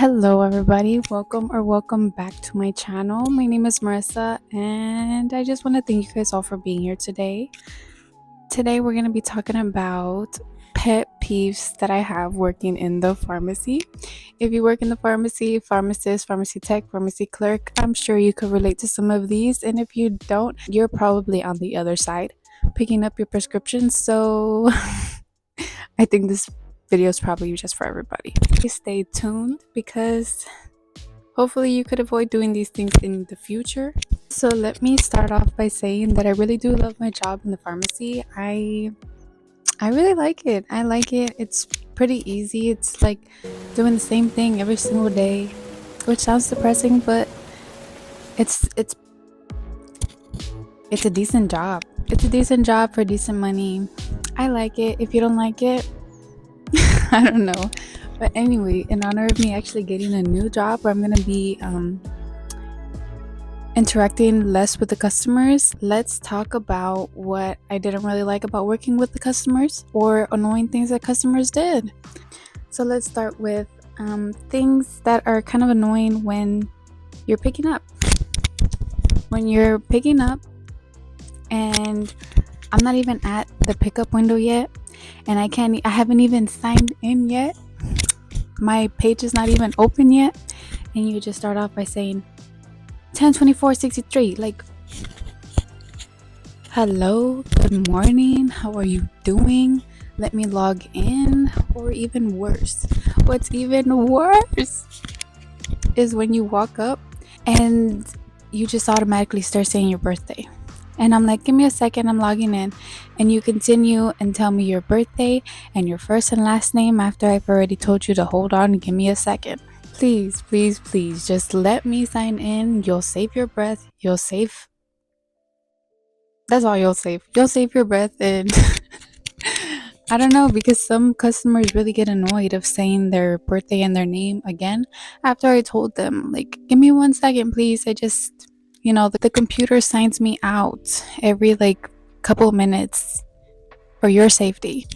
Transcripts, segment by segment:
Hello, everybody. Welcome back to my channel. My name is Marissa, and I just want to thank you guys all for being here today. Today, we're going to be talking about pet peeves that I have working in the pharmacy. If you work in the pharmacy, pharmacist, pharmacy tech, pharmacy clerk, I'm sure you could relate to some of these. And if you don't, you're probably on the other side picking up your prescriptions. So I think this video is probably just for everybody. Stay tuned because hopefully you could avoid doing these things in the future. So let me start off by saying that I really do love my job in the pharmacy. I really like it. I like it. It's pretty easy. It's like doing the same thing every single day, which sounds depressing, but it's a decent job. It's a decent job for decent money. I like it. If you don't like it, I don't know. But anyway, in honor of me actually getting a new job where I'm going to be interacting less with the customers, let's talk about what I didn't really like about working with the customers or annoying things that customers did. So let's start with things that are kind of annoying when you're picking up. When you're picking up and I'm not even at the pickup window yet, and I haven't even signed in yet. My page is not even open yet, and you just start off by saying 10/24/63. Like, hello, good morning, how are you doing? Let me log in. Or even worse, what's even worse is when you walk up and you just automatically start saying your birthday. And I'm like, give me a second, I'm logging in. And you continue and tell me your birthday and your first and last name after I've already told you to hold on and give me a second. Please, please, please, just let me sign in. You'll save your breath. That's all you'll save. You'll save your breath. And I don't know, because some customers really get annoyed of saying their birthday and their name again after I told them, like, give me 1 second, please. The computer signs me out every couple minutes for your safety.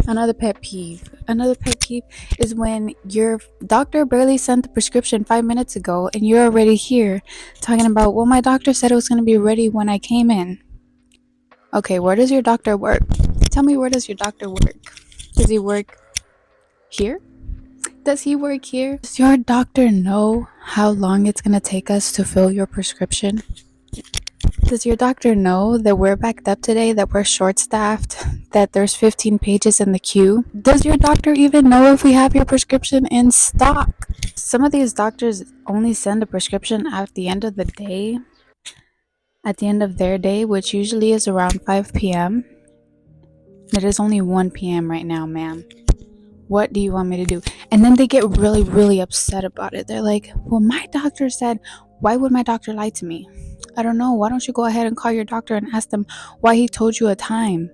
Another pet peeve is when your doctor barely sent the prescription 5 minutes ago and you're already here talking about, well, my doctor said it was going to be ready when I came in. Okay, where does your doctor work? Tell me, where does your doctor work? Does he work here? Does he work here? Does your doctor know how long it's going to take us to fill your prescription? Does your doctor know that we're backed up today, that we're short-staffed, that there's 15 pages in the queue? Does your doctor even know if we have your prescription in stock? Some of these doctors only send a prescription at the end of the day, at the end of their day, which usually is around 5 p.m. It is only 1 p.m. right now, ma'am. What do you want me to do? And then they get really, really upset about it. They're like, well, my doctor said, why would my doctor lie to me? I don't know. Why don't you go ahead and call your doctor and ask them why he told you a time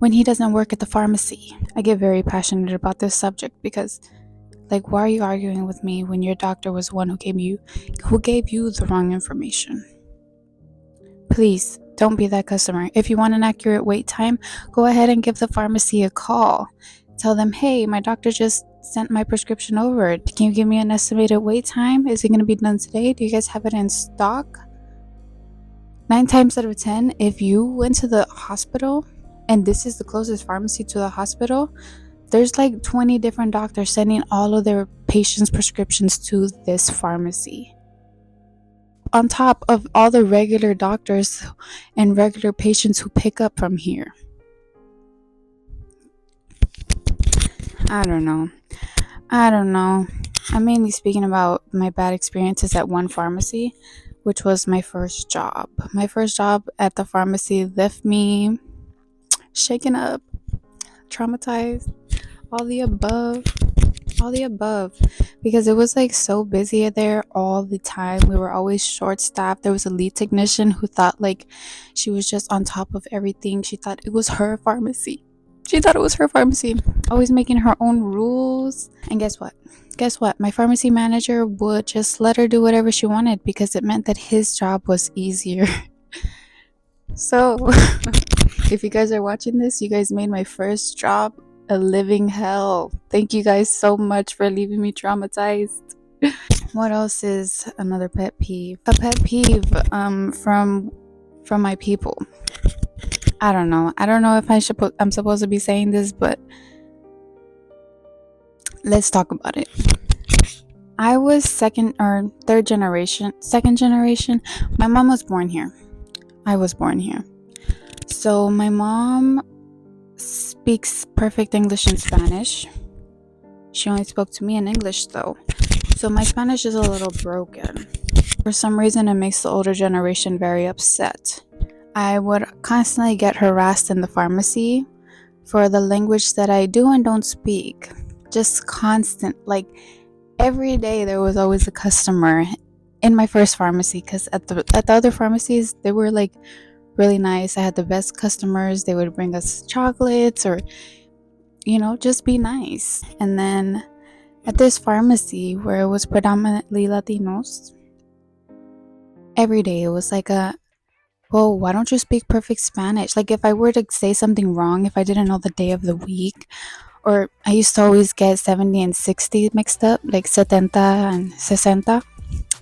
when he doesn't work at the pharmacy? I get very passionate about this subject because, why are you arguing with me when your doctor was one who gave you the wrong information? Please don't be that customer. If you want an accurate wait time, go ahead and give the pharmacy a call. Tell them, hey, my doctor just sent my prescription over. Can you give me an estimated wait time? Is it going to be done today? Do you guys have it in stock? 9 times out of 10, if you went to the hospital and this is the closest pharmacy to the hospital, there's 20 different doctors sending all of their patients' prescriptions to this pharmacy, on top of all the regular doctors and regular patients who pick up from here. I don't know. I'm mainly speaking about my bad experiences at one pharmacy, which was my first job. My first job at the pharmacy left me shaken up, traumatized, all the above, because it was so busy there all the time. We were always short staffed. There was a lead technician who thought she was just on top of everything. She thought it was her pharmacy. Always making her own rules. And guess what? My pharmacy manager would just let her do whatever she wanted because it meant that his job was easier. So, if you guys are watching this, you guys made my first job a living hell. Thank you guys so much for leaving me traumatized. What else is another pet peeve? A pet peeve from my people. I don't know. I don't know if I'm supposed to be saying this, but let's talk about it. I was second or third generation, second generation. My mom was born here. I was born here. So my mom speaks perfect English and Spanish. She only spoke to me in English though. So my Spanish is a little broken. For some reason, it makes the older generation very upset. I would constantly get harassed in the pharmacy for the language that I do and don't speak. Just constant. Like every day, there was always a customer in my first pharmacy because at the other pharmacies, they were like really nice. I had the best customers. They would bring us chocolates or, just be nice. And then at this pharmacy where it was predominantly Latinos, every day it was like well, why don't you speak perfect Spanish? Like if I were to say something wrong, if I didn't know the day of the week, or I used to always get 70 and 60 mixed up, like 70 and 60.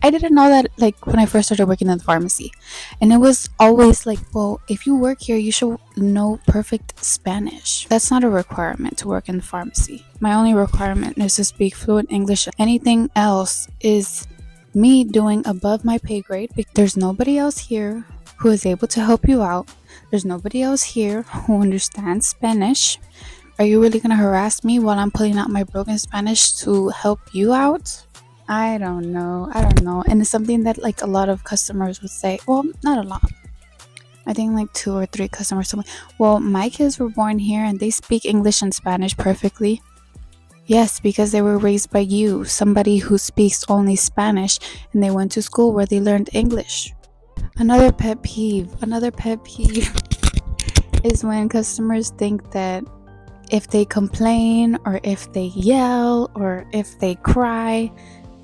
I didn't know that like when I first started working in the pharmacy. And it was always like, well, if you work here, you should know perfect Spanish. That's not a requirement to work in the pharmacy. My only requirement is to speak fluent English. Anything else is me doing above my pay grade because there's nobody else here who is able to help you out. There's nobody else here who understands Spanish. Are you really going to harass me while I'm pulling out my broken Spanish to help you out? I don't know. I don't know. And it's something that like a lot of customers would say. Well, not a lot. I think like two or three customers told me, well, my kids were born here and they speak English and Spanish perfectly. Yes, because they were raised by you, somebody who speaks only Spanish, and they went to school where they learned English. Another pet peeve is when customers think that if they complain or if they yell or if they cry,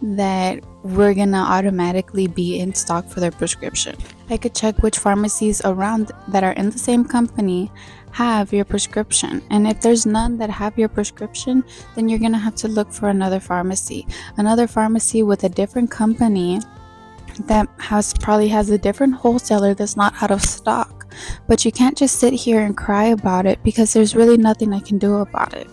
that we're gonna automatically be in stock for their prescription. I could check which pharmacies around that are in the same company have your prescription, and if there's none that have your prescription, then you're gonna have to look for another pharmacy with a different company that probably has a different wholesaler that's not out of stock. But you can't just sit here and cry about it because there's really nothing I can do about it.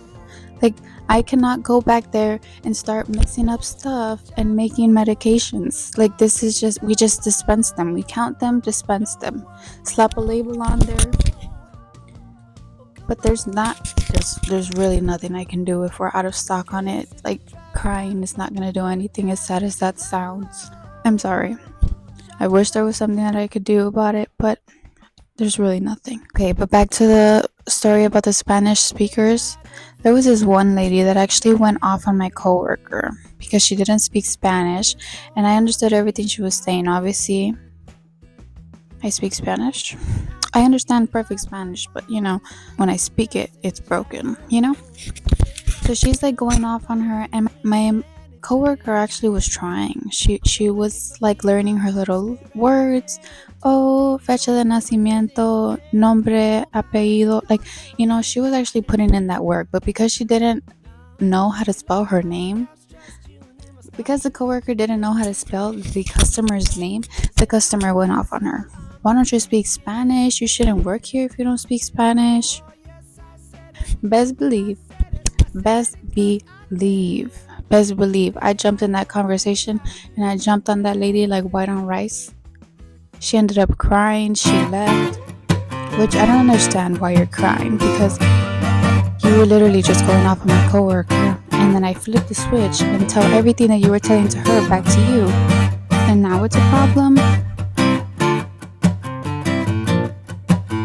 Like, I cannot go back there and start mixing up stuff and making medications. Like, this is just, we just dispense them. We count them, dispense them, slap a label on there. But there's really nothing I can do if we're out of stock on it. Like, crying is not going to do anything, as sad as that sounds. I'm sorry. I wish there was something that I could do about it, but there's really nothing. Okay, but back to the story about the Spanish speakers. There was this one lady that actually went off on my coworker because she didn't speak Spanish, and I understood everything she was saying. Obviously, I speak Spanish. I understand perfect Spanish, but when I speak it, it's broken. So she's like going off on her, and my coworker actually was trying. She was like learning her little words. Oh, fecha de nacimiento, nombre, apellido. Like, she was actually putting in that work, but because she didn't know how to spell her name, because the coworker didn't know how to spell the customer's name, the customer went off on her. Why don't you speak Spanish? You shouldn't work here if you don't speak Spanish. Best believe, I jumped in that conversation and I jumped on that lady like white on rice. She ended up crying. She left, which I don't understand why you're crying, because you were literally just going off on my coworker, and then I flipped the switch and tell everything that you were telling to her back to you, and now it's a problem.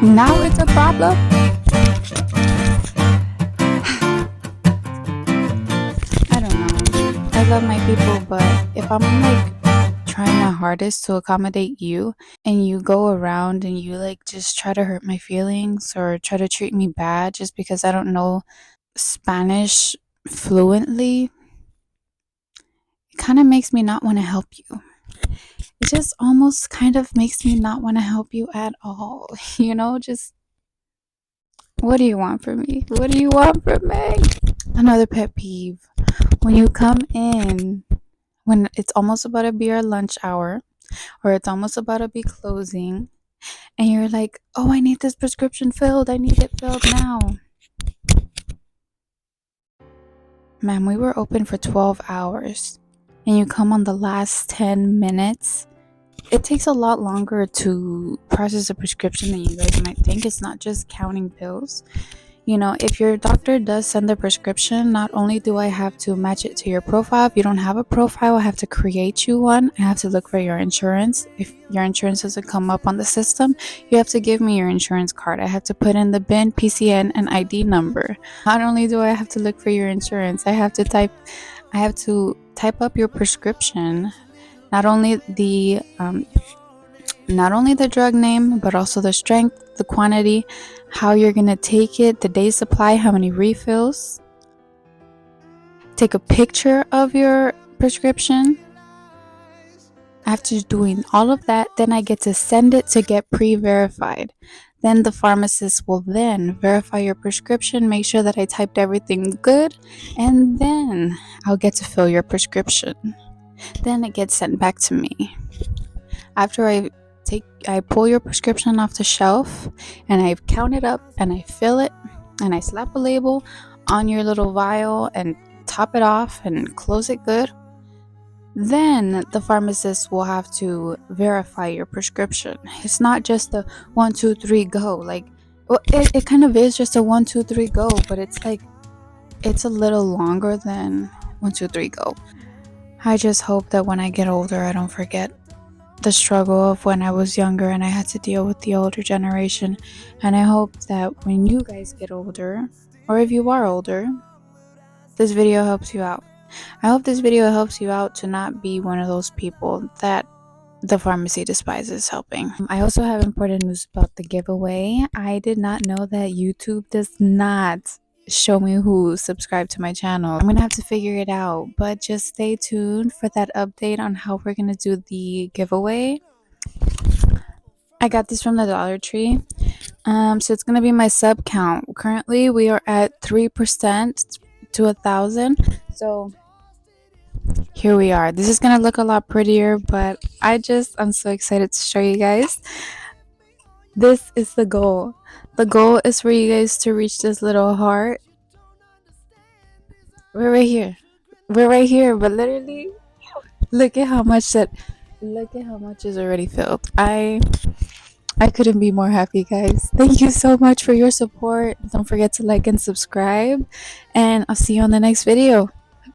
Now it's a problem. I don't know. I love my people, but if I'm like trying my hardest to accommodate you and you go around and you like just try to hurt my feelings or try to treat me bad just because I don't know Spanish fluently, it kind of makes me not want to help you. It just almost kind of makes me not want to help you at all. Just what do you want from me? What do you want from me? Another pet peeve. When you come in when it's almost about to be our lunch hour or it's almost about to be closing, and you're like, oh, I need this prescription filled. I need it filled now. Man, we were open for 12 hours and you come on the last 10 minutes. It takes a lot longer to process a prescription than you guys might think. It's not just counting pills. You know, if your doctor does send the prescription, not only do I have to match it to your profile, if you don't have a profile, I have to create you one. I have to look for your insurance. If your insurance doesn't come up on the system, you have to give me your insurance card. I have to put in the BIN, PCN, and ID number. Not only do I have to look for your insurance, I have to type up your prescription. Not only the drug name, but also the strength, the quantity, how you're going to take it, the day supply, how many refills. Take a picture of your prescription. After doing all of that, then I get to send it to get pre-verified. Then the pharmacist will then verify your prescription, make sure that I typed everything good, and then I'll get to fill your prescription. Then it gets sent back to me. After I pull your prescription off the shelf and I count it up and I fill it and I slap a label on your little vial and top it off and close it good. Then the pharmacist will have to verify your prescription. It's not just a 1, 2, 3 go. Like, well, it kind of is just a 1, 2, 3 go, but it's like it's a little longer than 1, 2, 3 go. I just hope that when I get older, I don't forget the struggle of when I was younger and I had to deal with the older generation. And I hope that when you guys get older, or if you are older, this video helps you out. I hope this video helps you out to not be one of those people that the pharmacy despises helping. I also have important news about the giveaway. I did not know that YouTube does not show me who subscribed to my channel. I'm gonna have to figure it out, but just stay tuned for that update on how we're gonna do the giveaway. I got this from the Dollar Tree. So it's gonna be my sub count. Currently we are at 3% to 1,000. So here we are. This is gonna look a lot prettier, but I'm so excited to show you guys. This is the goal. The goal is for you guys to reach this little heart. We're right here. We're right here, but literally look at how much is already filled. I couldn't be more happy, guys. Thank you so much for your support. Don't forget to like and subscribe, and I'll see you on the next video.